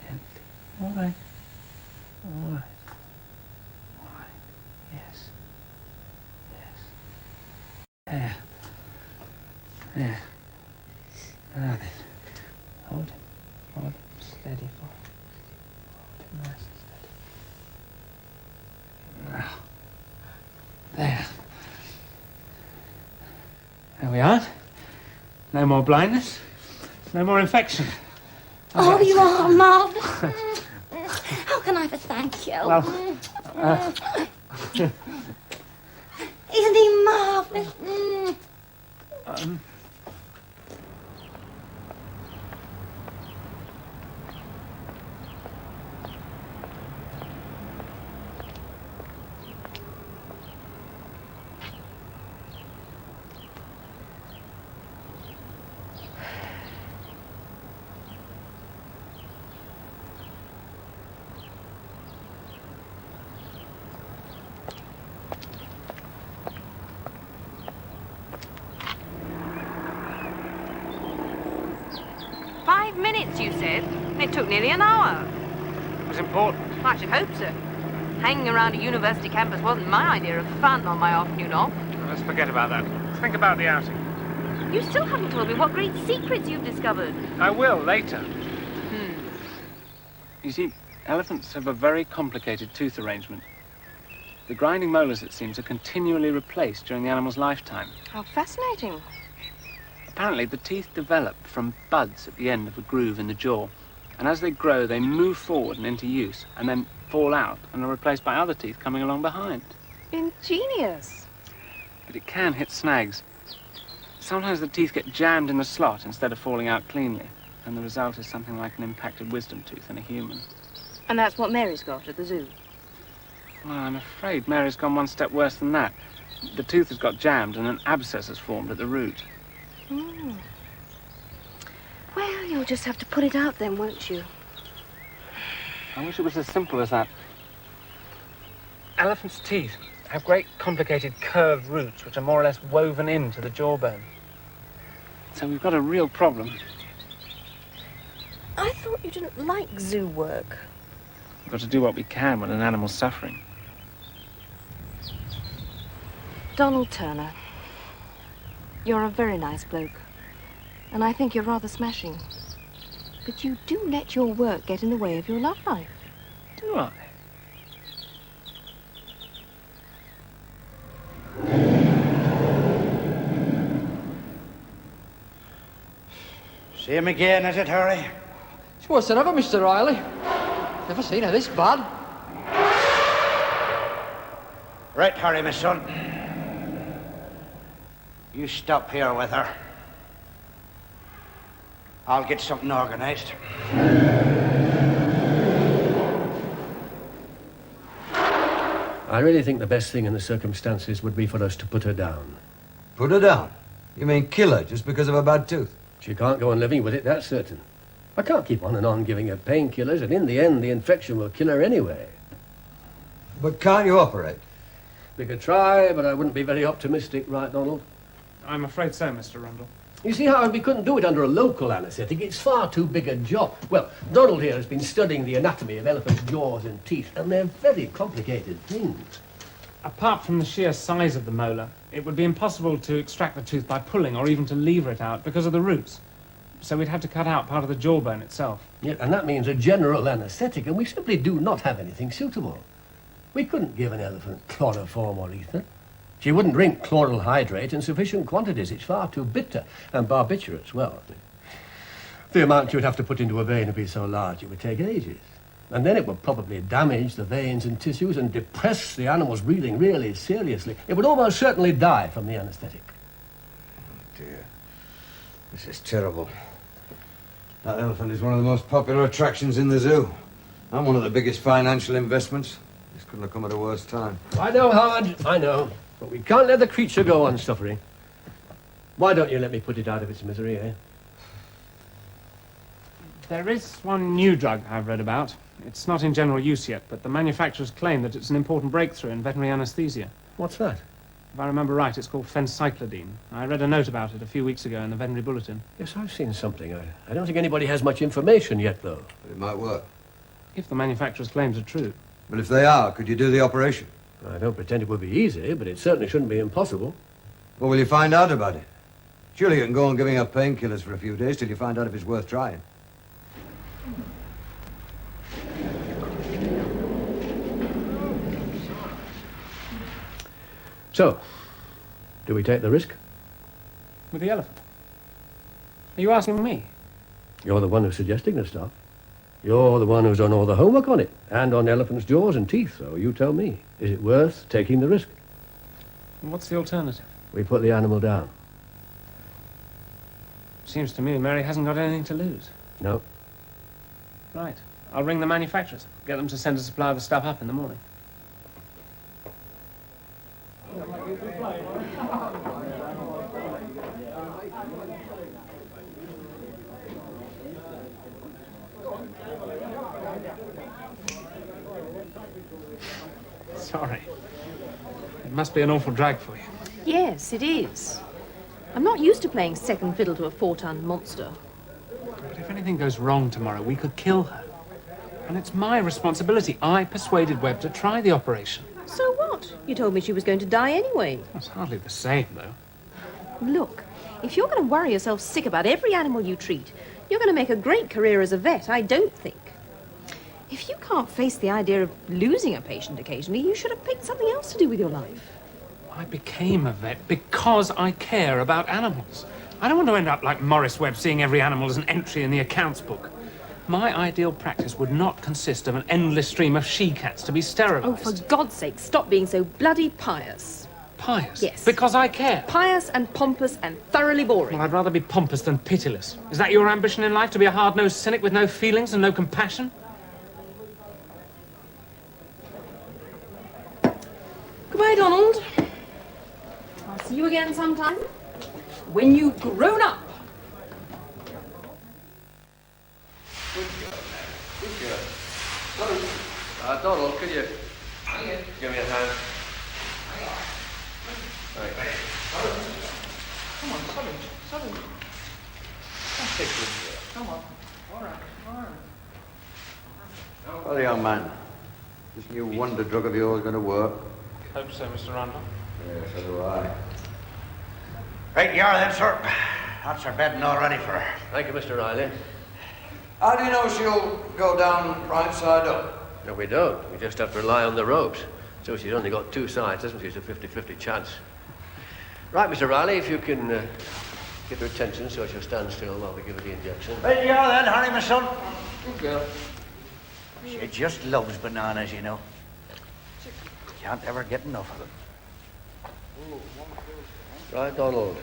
[SPEAKER 2] Gently. All right. All right. All right. Yes. Yes. There. There. Now then. Hold him. Hold him steady for me. Hold him nice and steady. Now. There. There we are. No more blindness. No more infection.
[SPEAKER 15] Oh, you are marvellous. How can I ever thank you?
[SPEAKER 2] Well,
[SPEAKER 15] Isn't he marvellous?
[SPEAKER 11] Minutes, you said, and it took nearly an hour.
[SPEAKER 2] it was important.
[SPEAKER 11] I should hope so.
[SPEAKER 12] Hanging around a university campus wasn't my idea of fun on my afternoon off.
[SPEAKER 2] Let's forget about that. Let's think about the outing.
[SPEAKER 12] You still haven't told me what great secrets you've discovered.
[SPEAKER 2] I will, later. You see, elephants have a very complicated tooth arrangement. The grinding molars, it seems, are continually replaced during the animal's lifetime.
[SPEAKER 11] How fascinating.
[SPEAKER 2] Apparently, the teeth develop from buds at the end of a groove in the jaw, and as they grow, they move forward and into use, and then fall out and are replaced by other teeth coming along behind.
[SPEAKER 11] Ingenious.
[SPEAKER 2] But it can hit snags. Sometimes the teeth get jammed in the slot instead of falling out cleanly, and the result is something like an impacted wisdom tooth in a human.
[SPEAKER 11] And that's what Mary's got at the zoo.
[SPEAKER 2] Well, I'm afraid Mary's gone one step worse than that. The tooth has got jammed and an abscess has formed at the root.
[SPEAKER 11] Well, you'll just have to put it out then, won't you?
[SPEAKER 2] I wish it was as simple as that. Elephants' teeth have great complicated curved roots which are more or less woven into the jawbone. So we've got a real problem.
[SPEAKER 11] I thought you didn't like zoo work.
[SPEAKER 2] We've got to do what we can when an animal's suffering.
[SPEAKER 11] Donald Turner, you're a very nice bloke, and I think you're rather smashing. But you do let your work get in the way of your love life.
[SPEAKER 2] Do I?
[SPEAKER 8] Same again, is it, Harry?
[SPEAKER 4] It's worse than ever, Mr. Riley. Never seen her this bad.
[SPEAKER 8] Right, Harry, my son. You stop here with her. I'll get something organised.
[SPEAKER 3] I really think the best thing in the circumstances would be for us to put her down.
[SPEAKER 7] Put her down? You mean kill her just because of a bad tooth?
[SPEAKER 3] She can't go on living with it, that's certain. I can't keep on and on giving her painkillers, and in the end, the infection will kill her anyway.
[SPEAKER 7] But can't you operate?
[SPEAKER 3] We could try, but I wouldn't be very optimistic, right, Donald?
[SPEAKER 2] I'm afraid so, Mr. Rundle.
[SPEAKER 3] You see, Howard, we couldn't do it under a local anaesthetic. It's far too big a job. Well, Donald here has been studying the anatomy of elephants' jaws and teeth, and they're very complicated things.
[SPEAKER 2] Apart from the sheer size of the molar, it would be impossible to extract the tooth by pulling or even to lever it out because of the roots. So we'd have to cut out part of the jawbone itself.
[SPEAKER 3] Yeah, and that means a general anaesthetic, and we simply do not have anything suitable. We couldn't give an elephant chloroform or ether. She wouldn't drink chloral hydrate in sufficient quantities. It's far too bitter, and barbiturate as well. The amount you'd have to put into a vein would be so large it would take ages. And then it would probably damage the veins and tissues and depress the animal's breathing really seriously. It would almost certainly die from the anaesthetic.
[SPEAKER 7] Oh, dear. This is terrible. That elephant is one of the most popular attractions in the zoo. And one of the biggest financial investments. This couldn't have come at a worse time.
[SPEAKER 3] I know, Howard, I know. But we can't let the creature go on suffering. Why don't you let me put it out of its misery, eh?
[SPEAKER 2] There is one new drug I've read about. It's not in general use yet, but the manufacturers claim that it's an important breakthrough in veterinary anesthesia.
[SPEAKER 3] What's that?
[SPEAKER 2] If I remember right, it's called phencyclidine. I read a note about it a few weeks ago in the veterinary bulletin.
[SPEAKER 3] Yes, I've seen something. I don't think anybody has much information yet, though.
[SPEAKER 7] But it might work.
[SPEAKER 2] If the manufacturer's claims are true.
[SPEAKER 7] But if they are, could you do the operation?
[SPEAKER 3] I don't pretend it would be easy, but it certainly shouldn't be impossible.
[SPEAKER 7] Well, will you find out about it? Surely you can go on giving up painkillers for a few days till you find out if it's worth trying.
[SPEAKER 3] So, do we take the risk?
[SPEAKER 2] With the elephant? Are you asking me?
[SPEAKER 3] You're the one who's suggesting the stuff. You're the one who's done all the homework on it, and on elephants' jaws and teeth, so you tell me. Is it worth taking the risk?
[SPEAKER 2] What's the alternative?
[SPEAKER 3] We put the animal down.
[SPEAKER 2] Seems to me Mary hasn't got anything to lose.
[SPEAKER 3] No.
[SPEAKER 2] Right. I'll ring the manufacturers. Get them to send a supply of the stuff up in the morning. Sorry. It must be an awful drag for you.
[SPEAKER 11] Yes, it is. I'm not used to playing second fiddle to a 4-ton monster.
[SPEAKER 2] But if anything goes wrong tomorrow, we could kill her. And it's my responsibility. I persuaded Webb to try the operation.
[SPEAKER 11] So what? You told me she was going to die anyway.
[SPEAKER 2] That's hardly the same, though.
[SPEAKER 11] Look, if you're going to worry yourself sick about every animal you treat, you're going to make a great career as a vet, I don't think. If you can't face the idea of losing a patient occasionally, you should have picked something else to do with your life.
[SPEAKER 2] I became a vet because I care about animals. I don't want to end up like Morris Webb, seeing every animal as an entry in the accounts book. My ideal practice would not consist of an endless stream of she-cats to be sterilised.
[SPEAKER 11] Oh, for God's sake, stop being so bloody pious.
[SPEAKER 2] Pious?
[SPEAKER 11] Yes.
[SPEAKER 2] Because I care.
[SPEAKER 11] Pious and pompous and thoroughly boring.
[SPEAKER 2] Well, I'd rather be pompous than pitiless. Is that your ambition in life, to be a hard-nosed cynic with no feelings and no compassion?
[SPEAKER 11] Goodbye, Donald. I'll see you again sometime. When you've grown up.
[SPEAKER 3] Good girl. Donald, could you give me a hand? Right.
[SPEAKER 4] Come on, Sully. That's it, good girl. Come on. All right.
[SPEAKER 7] Well, young man, this new wonder drug of yours going to work?
[SPEAKER 2] Hope so, Mr. Randall.
[SPEAKER 7] Yeah, so do I.
[SPEAKER 8] Right you are then, sir. That's her bedding all ready for her.
[SPEAKER 3] Thank you, Mr. Riley.
[SPEAKER 7] How do you know she'll go down right side up?
[SPEAKER 3] No, we don't. We just have to rely on the ropes. So she's only got two sides, hasn't she? It's a 50-50 chance. Right, Mr. Riley, if you can get her attention so she'll stand still while we give her the injection.
[SPEAKER 8] Right you are then, Harry, my son.
[SPEAKER 3] Good girl.
[SPEAKER 8] She just loves bananas, you know. Can't ever get enough of them.
[SPEAKER 3] Right, Donald.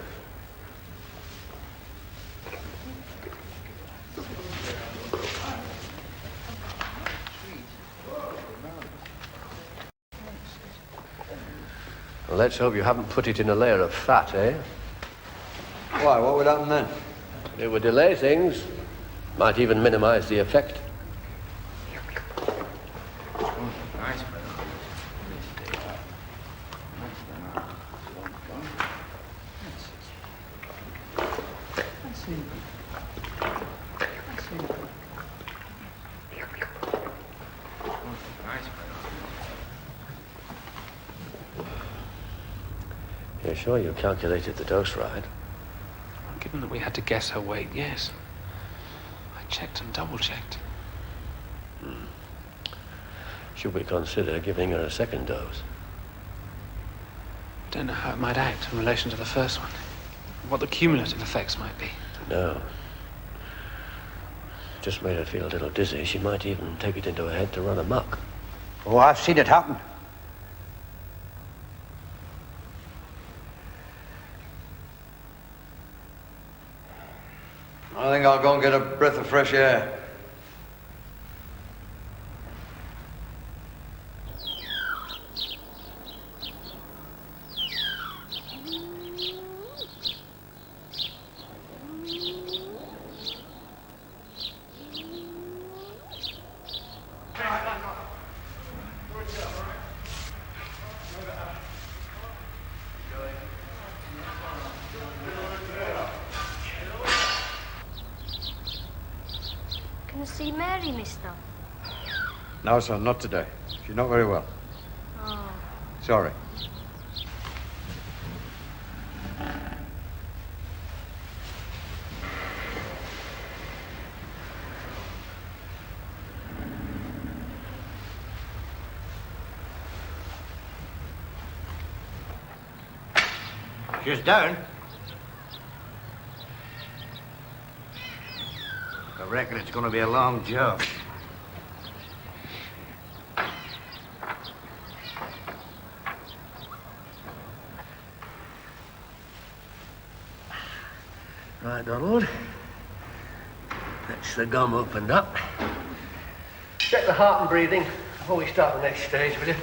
[SPEAKER 3] Well, let's hope you haven't put it in a layer of fat, eh?
[SPEAKER 7] Why, what would happen then?
[SPEAKER 3] It would delay things. Might even minimize the effect.
[SPEAKER 4] Nice,
[SPEAKER 3] You're sure you calculated the dose right?
[SPEAKER 2] Given that we had to guess her weight, yes. I checked and double-checked.
[SPEAKER 3] Should we consider giving her a second dose?
[SPEAKER 2] Don't know how it might act in relation to the first one. What the cumulative effects might be.
[SPEAKER 3] No. Just made her feel a little dizzy. She might even take it into her head to run amok.
[SPEAKER 8] Oh, I've seen it happen.
[SPEAKER 7] I think I'll go and get a breath of fresh air.
[SPEAKER 5] Can I see Mary, mister?
[SPEAKER 7] No, son, not today. She's not very well.
[SPEAKER 5] Oh.
[SPEAKER 7] Sorry.
[SPEAKER 8] She's down. I reckon it's going to be a long job.
[SPEAKER 3] Right, Donald. That's the gum opened up. Check the heart and breathing before we start the next stage, will you?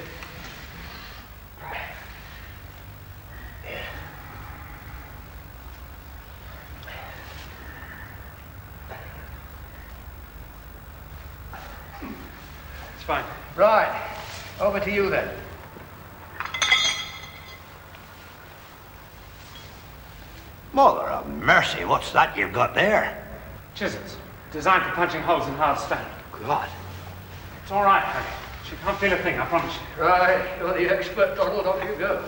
[SPEAKER 2] It's fine.
[SPEAKER 3] Right. Over to you then.
[SPEAKER 8] Mother of mercy, what's that you've got there?
[SPEAKER 2] Chisels. Designed for punching holes in hard stone.
[SPEAKER 8] God.
[SPEAKER 2] It's all right, Harry. She can't feel a thing, I promise you.
[SPEAKER 3] Right, you're the expert, Donald. Off you go.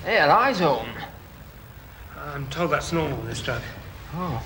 [SPEAKER 4] Hey, her eyes open.
[SPEAKER 2] I'm told that's normal with this drug.
[SPEAKER 4] Oh.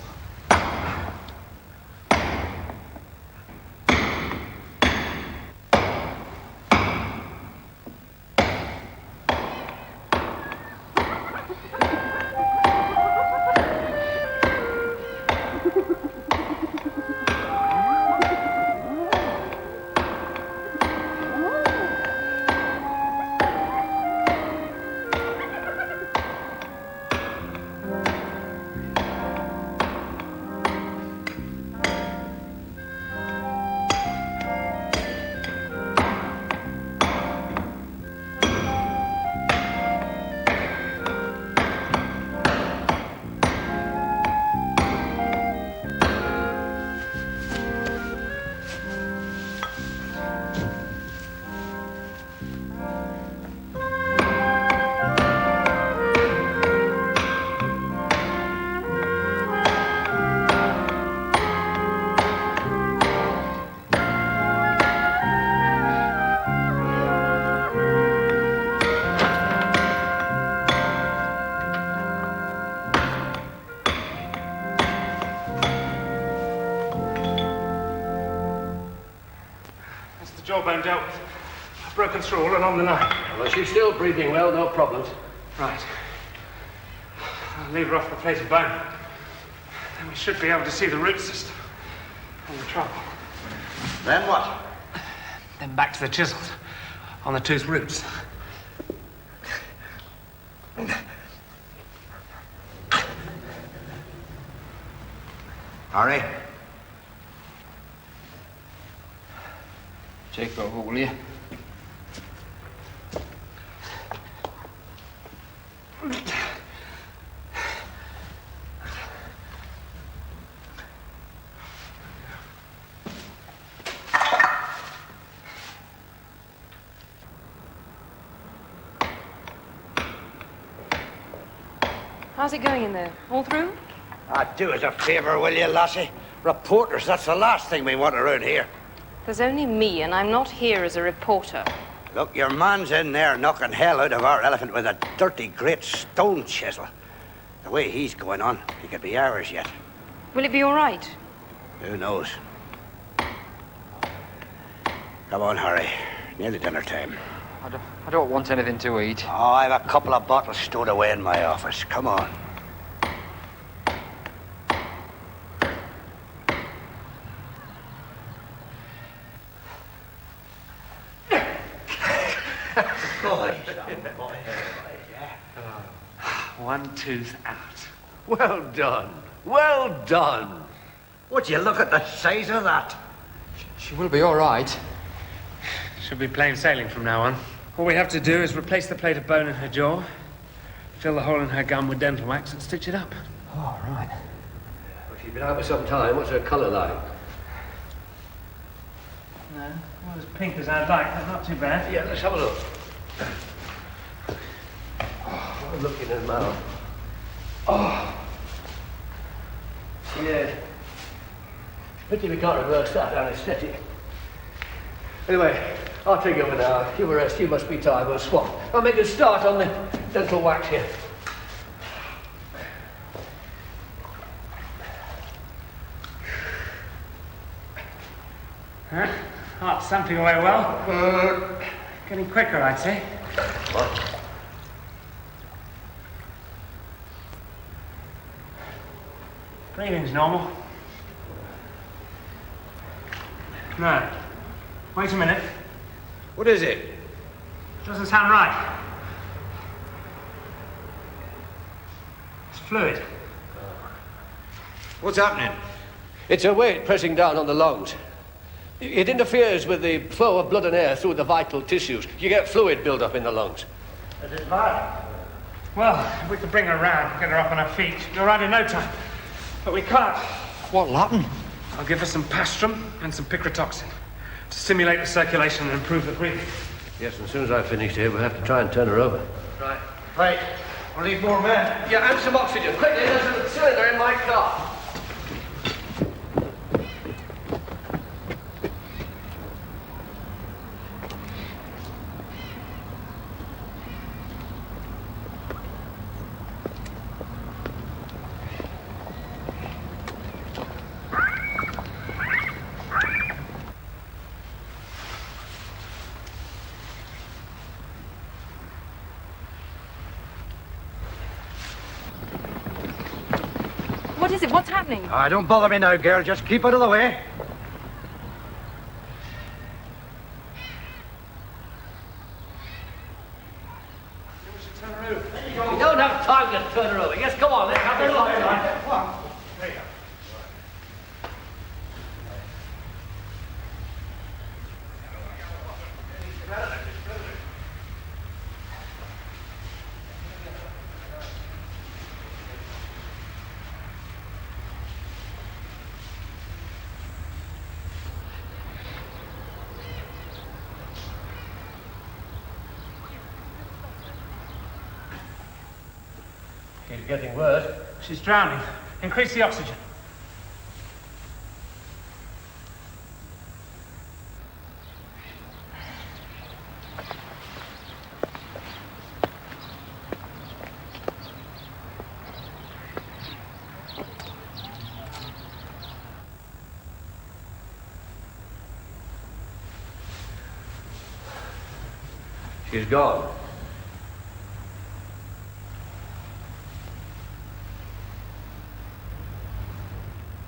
[SPEAKER 2] Jawbone dealt with. I've broken through all along the line.
[SPEAKER 3] Well, she's still breathing well, no problems.
[SPEAKER 2] Right. I'll leave her off the plate of bone. Then we should be able to see the root system and the trouble.
[SPEAKER 8] Then what?
[SPEAKER 2] Then back to the chisels on the tooth roots.
[SPEAKER 8] Harry?
[SPEAKER 4] Take her over, will you?
[SPEAKER 11] How's it going in there? All through?
[SPEAKER 8] Do us a favour, will you, lassie? Reporters, that's the last thing we want around here.
[SPEAKER 12] There's only me, and I'm not here as a reporter.
[SPEAKER 8] Look, your man's in there knocking hell out of our elephant with a dirty great stone chisel. The way he's going on, he could be ours yet.
[SPEAKER 12] Will it be all right?
[SPEAKER 8] Who knows? Come on, Harry. Nearly dinner time.
[SPEAKER 4] I don't want anything to eat.
[SPEAKER 8] Oh, I've a couple of bottles stowed away in my office. Come on.
[SPEAKER 2] One tooth out.
[SPEAKER 3] Well done. Well done.
[SPEAKER 8] Would you look at the size of that?
[SPEAKER 4] She will be all right.
[SPEAKER 2] Should be plain sailing from now on. All we have to do is replace the plate of bone in her jaw, fill the hole in her gum with dental wax, and stitch it up.
[SPEAKER 4] Oh, right.
[SPEAKER 3] Well, she's been out for some time. What's her colour like?
[SPEAKER 2] No, not as pink as I'd like, but not too bad.
[SPEAKER 3] Yeah, let's have a look. Oh, look in her mouth. Oh. Yeah. Pity we can't reverse that anaesthetic. Anyway, I'll take you over now. You rest. You must be tired. We'll swap. I'll make a start on the dental wax here.
[SPEAKER 2] Huh? Heart stamping away well. Getting quicker, I'd say.
[SPEAKER 3] What?
[SPEAKER 2] Breathing's normal. No. Wait a minute.
[SPEAKER 8] What is it?
[SPEAKER 2] Doesn't sound right. It's fluid.
[SPEAKER 8] What's happening?
[SPEAKER 3] It's a weight pressing down on the lungs. It interferes with the flow of blood and air through the vital tissues. You get fluid build-up in the lungs.
[SPEAKER 8] Is it bad?
[SPEAKER 2] Well, if we could bring her around, get her up on her feet, she'll be all right in no time. But we can't.
[SPEAKER 4] What'll happen?
[SPEAKER 2] I'll give her some pastrum and some picrotoxin to stimulate the circulation and improve the breathing.
[SPEAKER 3] Yes, and as soon as I've finished here, we'll have to try and turn her over.
[SPEAKER 2] Right.
[SPEAKER 3] Right. I need more men. Yeah, and some oxygen. Quickly, there's a cylinder in my car.
[SPEAKER 12] What is it? What's happening?
[SPEAKER 8] Don't bother me now, girl. Just keep out of the way.
[SPEAKER 3] We don't have time to turn her over. Yes, come on, let's have it on. Come on. There you go. She's getting worse.
[SPEAKER 2] She's drowning. Increase the oxygen.
[SPEAKER 3] She's gone.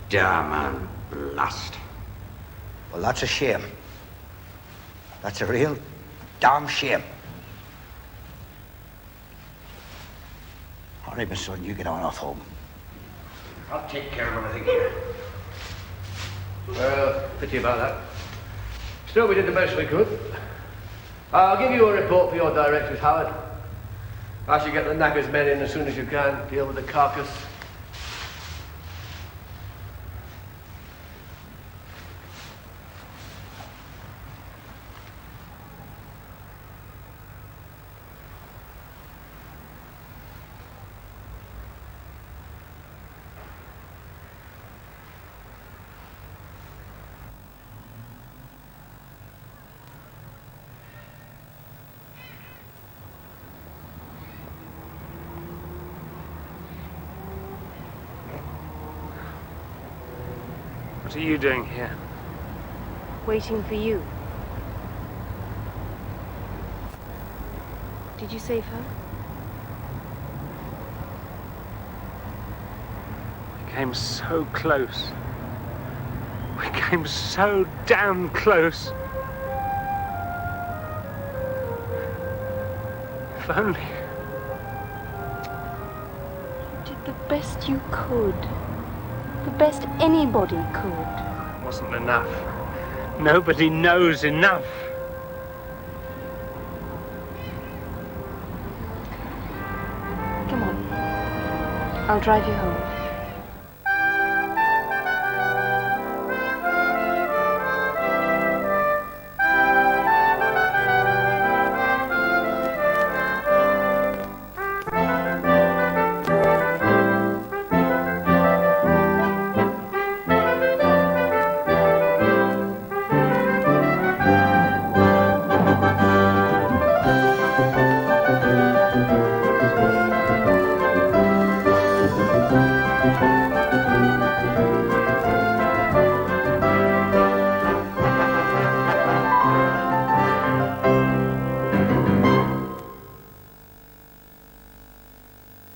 [SPEAKER 8] Damn and blast. Well, that's a shame. That's a real damn shame. All right, my son, you get on off home. I'll take care of everything here.
[SPEAKER 3] Well, pity about that. Still, we did the best we could. I'll give you a report for your directors, Howard. I should get the knackers men in as soon as you can, deal with the carcass.
[SPEAKER 2] What are you doing here?
[SPEAKER 11] Waiting for you. Did you save her?
[SPEAKER 2] We came so close. We came so damn close. If only.
[SPEAKER 11] You did the best you could. The best anybody could.
[SPEAKER 2] It wasn't enough. Nobody knows enough.
[SPEAKER 11] Come on. I'll drive you home.